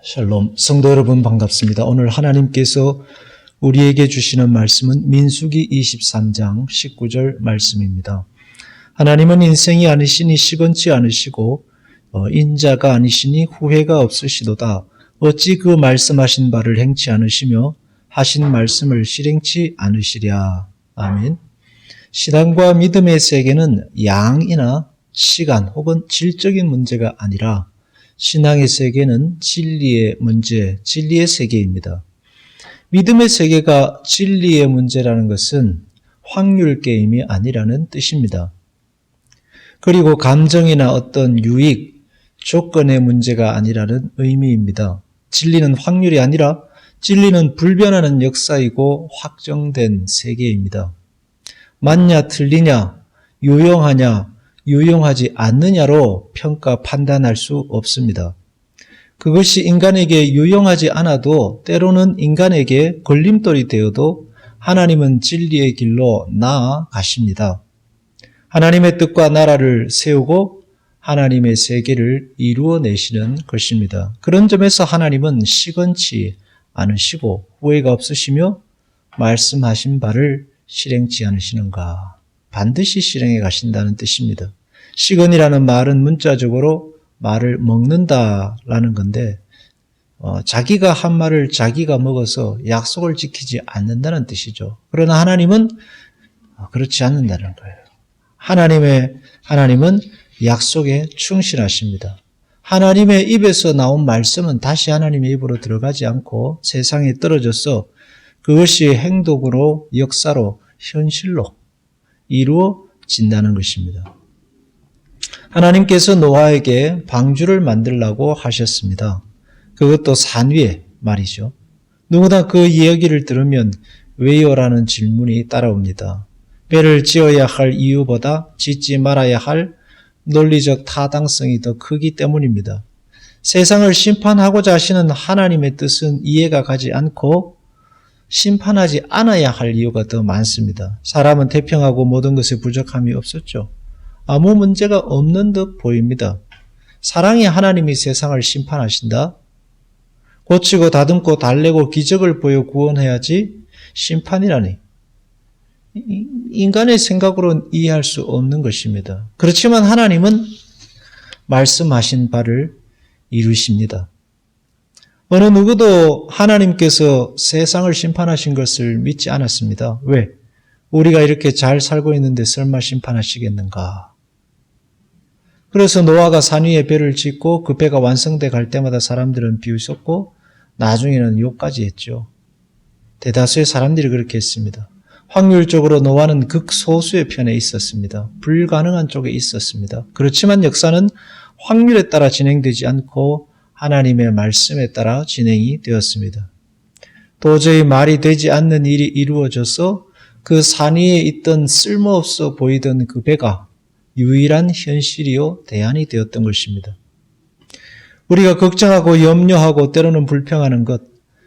샬롬. 성도 여러분 반갑습니다. 오늘 하나님께서 우리에게 주시는 말씀은 민수기 23장 19절 말씀입니다. 하나님은 인생이 아니시니 시건치 않으시고 인자가 아니시니 후회가 없으시도다. 어찌 그 말씀하신 바를 행치 않으시며 하신 말씀을 실행치 않으시랴. 아멘. 신앙과 믿음의 세계는 양이나 시간 혹은 질적인 문제가 아니라 신앙의 세계는 진리의 문제, 진리의 세계입니다. 믿음의 세계가 진리의 문제라는 것은 확률 게임이 아니라는 뜻입니다. 그리고 감정이나 어떤 유익, 조건의 문제가 아니라는 의미입니다. 진리는 확률이 아니라 진리는 불변하는 역사이고 확정된 세계입니다. 맞냐, 틀리냐, 유용하냐, 유용하지 않느냐로 평가 판단할 수 없습니다. 그것이 인간에게 유용하지 않아도 때로는 인간에게 걸림돌이 되어도 하나님은 진리의 길로 나아가십니다. 하나님의 뜻과 나라를 세우고 하나님의 세계를 이루어내시는 것입니다. 그런 점에서 하나님은 시건치 않으시고 후회가 없으시며 말씀하신 바를 실행치 않으시는가? 반드시 실행해 가신다는 뜻입니다. 시건이라는 말은 문자적으로 말을 먹는다라는 건데 자기가 한 말을 자기가 먹어서 약속을 지키지 않는다는 뜻이죠. 그러나 하나님은 그렇지 않는다는 거예요. 하나님은 약속에 충실하십니다. 하나님의 입에서 나온 말씀은 다시 하나님의 입으로 들어가지 않고 세상에 떨어져서 그것이 행동으로, 역사로, 현실로 이루어진다는 것입니다. 하나님께서 노아에게 방주를 만들라고 하셨습니다. 그것도 산 위에 말이죠. 누구나 그 이야기를 들으면 왜요라는 질문이 따라옵니다. 배를 지어야 할 이유보다 짓지 말아야 할 논리적 타당성이 더 크기 때문입니다. 세상을 심판하고자 하시는 하나님의 뜻은 이해가 가지 않고 심판하지 않아야 할 이유가 더 많습니다. 사람은 태평하고 모든 것에 부족함이 없었죠. 아무 문제가 없는 듯 보입니다. 사랑의 하나님이 세상을 심판하신다? 고치고 다듬고 달래고 기적을 보여 구원해야지 심판이라니. 인간의 생각으로는 이해할 수 없는 것입니다. 그렇지만 하나님은 말씀하신 바를 이루십니다. 어느 누구도 하나님께서 세상을 심판하신 것을 믿지 않았습니다. 왜? 우리가 이렇게 잘 살고 있는데 설마 심판하시겠는가? 그래서 노아가 산 위에 배를 짓고 그 배가 완성돼 갈 때마다 사람들은 비웃었고 나중에는 욕까지 했죠. 대다수의 사람들이 그렇게 했습니다. 확률적으로 노아는 극소수의 편에 있었습니다. 불가능한 쪽에 있었습니다. 그렇지만 역사는 확률에 따라 진행되지 않고 하나님의 말씀에 따라 진행이 되었습니다. 도저히 말이 되지 않는 일이 이루어져서 그 산 위에 있던 쓸모없어 보이던 그 배가 유일한 현실이요 대안이 되었던 것입니다. 우리가 걱정하고 염려하고 때로는 불평하는 것,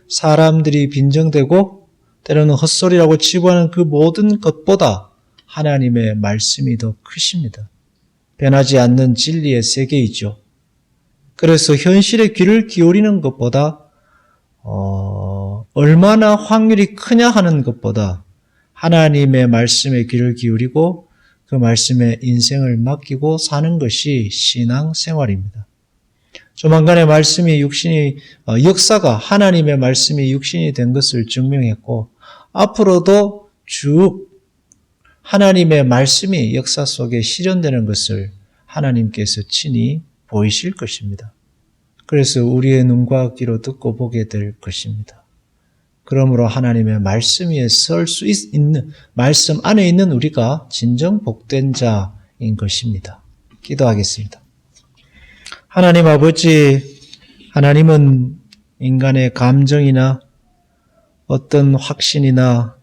사람들이 빈정대고 때로는 헛소리라고 치부하는 그 모든 것보다 하나님의 말씀이 더 크십니다. 변하지 않는 진리의 세계이죠. 그래서 현실에 귀를 기울이는 것보다 얼마나 확률이 크냐 하는 것보다 하나님의 말씀에 귀를 기울이고 그 말씀에 인생을 맡기고 사는 것이 신앙생활입니다. 조만간에 말씀이 역사가 하나님의 말씀이 육신이 된 것을 증명했고 앞으로도 쭉 하나님의 말씀이 역사 속에 실현되는 것을 하나님께서 친히 보이실 것입니다. 그래서 우리의 눈과 귀로 듣고 보게 될 것입니다. 그러므로 하나님의 말씀 위에 설 수 있는, 말씀 안에 있는 우리가 진정 복된 자인 것입니다. 기도하겠습니다. 하나님 아버지, 하나님은 인간의 감정이나 어떤 확신이나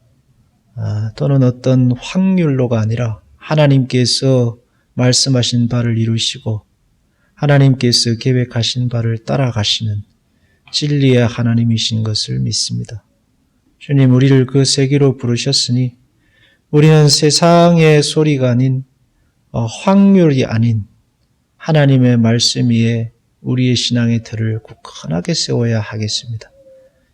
또는 어떤 확률로가 아니라 하나님께서 말씀하신 바를 이루시고 하나님께서 계획하신 바를 따라가시는 진리의 하나님이신 것을 믿습니다. 주님, 우리를 그 세계로 부르셨으니 우리는 세상의 소리가 아닌 확률이 아닌 하나님의 말씀 위에 우리의 신앙의 틀을 굳건하게 세워야 하겠습니다.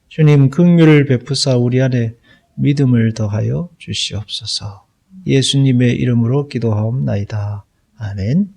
주님 긍휼을 베푸사 우리 안에 믿음을 더하여 주시옵소서. 예수님의 이름으로 기도하옵나이다. 아멘.